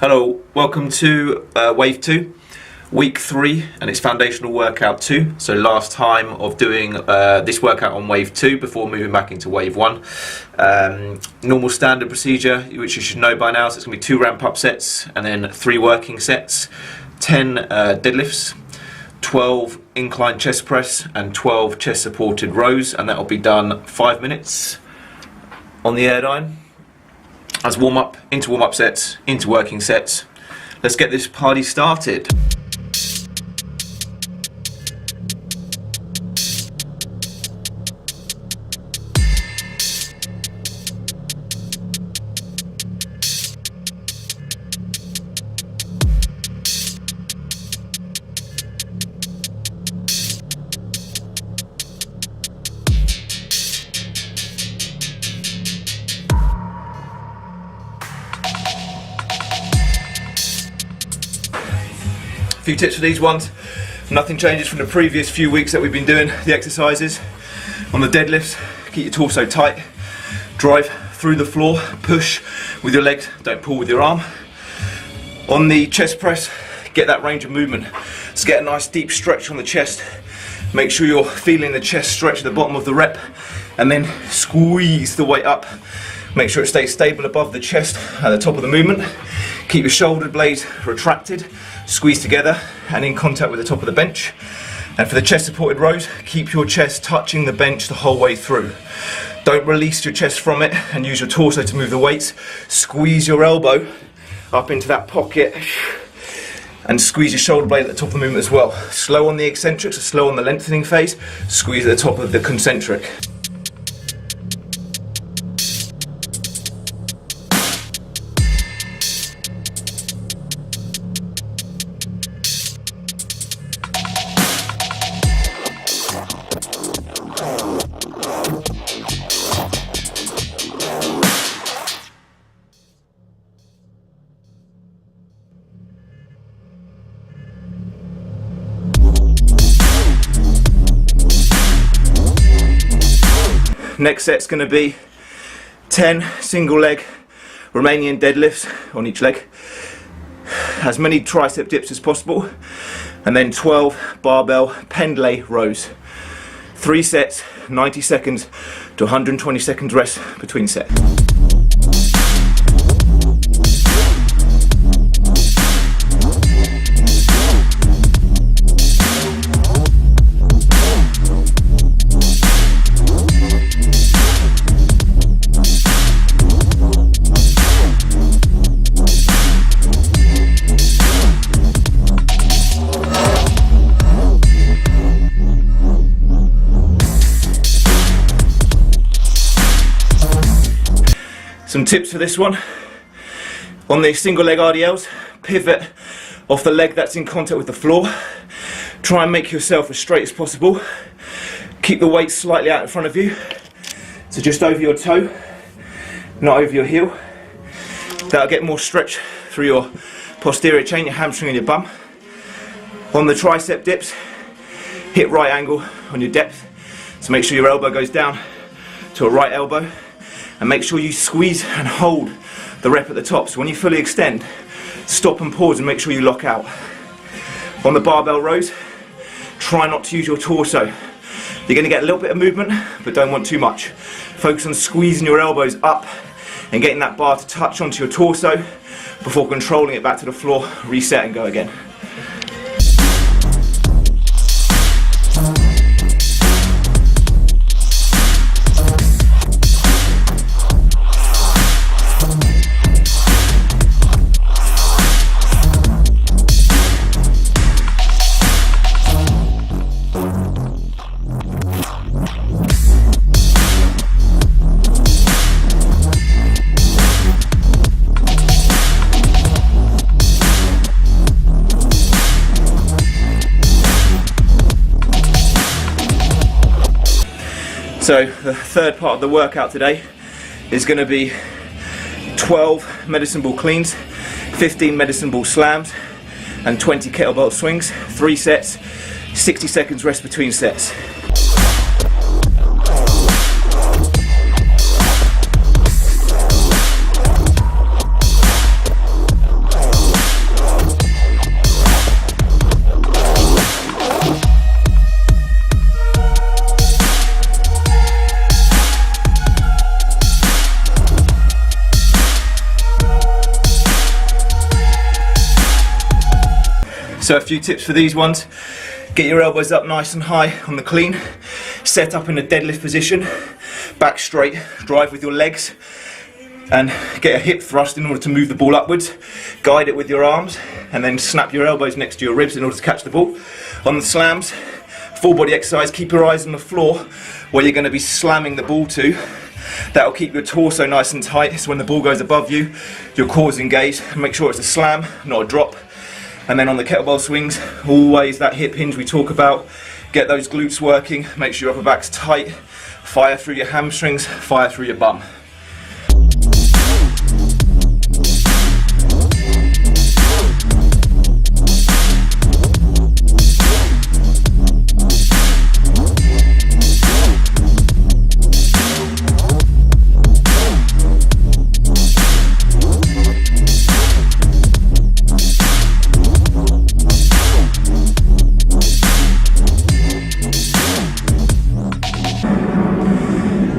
Hello, welcome to Wave 2, Week 3, and it's foundational workout 2. So last time of doing this workout on Wave 2 before moving back into Wave 1. Normal standard procedure, which you should know by now, so it's going to be 2 ramp up sets and then 3 working sets, 10 deadlifts, 12 incline chest press and 12 chest supported rows, and that will be done 5 minutes on the Airdyne. As warm up, into warm up sets, into working sets. Let's get this party started. Few tips for these ones. Nothing changes from the previous few weeks that we've been doing the exercises. On the deadlifts, keep your torso tight, drive through the floor, push with your legs, don't pull with your arm. On the chest press, get that range of movement. Let's get a nice deep stretch on the chest. Make sure you're feeling the chest stretch at the bottom of the rep, and then squeeze the weight up. Make sure it stays stable above the chest at the top of the movement. Keep your shoulder blades retracted, squeeze together and in contact with the top of the bench. And for the chest supported rows, keep your chest touching the bench the whole way through. Don't release your chest from it and use your torso to move the weights. Squeeze your elbow up into that pocket and squeeze your shoulder blade at the top of the movement as well. Slow on the eccentrics, slow on the lengthening phase, squeeze at the top of the concentric. Next set's going to be 10 single leg Romanian deadlifts on each leg, as many tricep dips as possible, and then 12 barbell pendlay rows. 3 sets, 90 seconds to 120 seconds rest between sets. Some tips for this one. On the single leg RDLs, pivot off the leg that's in contact with the floor. Try and make yourself as straight as possible. Keep the weight slightly out in front of you, so just over your toe, not over your heel. That'll get more stretch through your posterior chain, your hamstring and your bum. On the tricep dips, hit right angle on your depth, so make sure your elbow goes down to a right elbow. And make sure you squeeze and hold the rep at the top. So when you fully extend, stop and pause and make sure you lock out. On the barbell rows, try not to use your torso. You're going to get a little bit of movement, but don't want too much. Focus on squeezing your elbows up and getting that bar to touch onto your torso before controlling it back to the floor, reset and go again. So the third part of the workout today is going to be 12 medicine ball cleans, 15 medicine ball slams and 20 kettlebell swings, 3 sets, 60 seconds rest between sets. So a few tips for these ones. Get your elbows up nice and high on the clean. Set up in a deadlift position. Back straight. Drive with your legs. And get a hip thrust in order to move the ball upwards. Guide it with your arms. And then snap your elbows next to your ribs in order to catch the ball. On the slams, full body exercise. Keep your eyes on the floor where you're going to be slamming the ball to. That'll keep your torso nice and tight. So when the ball goes above you, your core's engaged. Make sure it's a slam, not a drop. And then on the kettlebell swings, always that hip hinge we talk about. Get those glutes working, make sure your upper back's tight. Fire through your hamstrings, fire through your bum.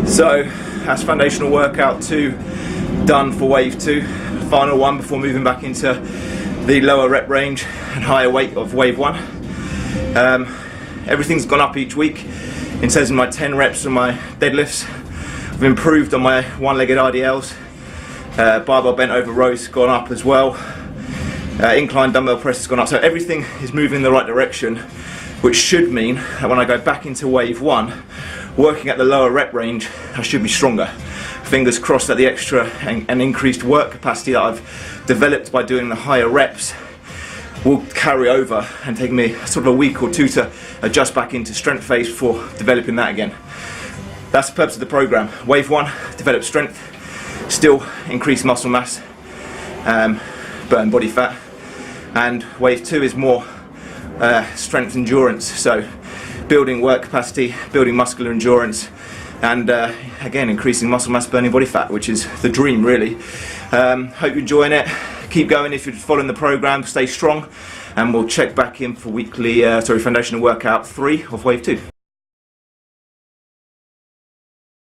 So that's foundational workout 2 done for wave 2. Final one before moving back into the lower rep range and higher weight of wave 1. Everything's gone up each week. In terms of my 10 reps on my deadlifts, I've improved on my one-legged RDLs. Barbell bent over rows gone up as well. Incline dumbbell press has gone up. So everything is moving in the right direction, which should mean that when I go back into wave 1, working at the lower rep range, I should be stronger. Fingers crossed that the extra and increased work capacity that I've developed by doing the higher reps will carry over and take me sort of a week or 2 to adjust back into strength phase before developing that again. That's the purpose of the program. Wave 1, develop strength, still increase muscle mass, burn body fat, and wave 2 is more strength endurance. So building work capacity, building muscular endurance, and again increasing muscle mass, burning body fat, which is the dream really. Hope you're enjoying it. Keep going if you're following the program, stay strong, and we'll check back in for weekly foundational workout 3 of wave 2.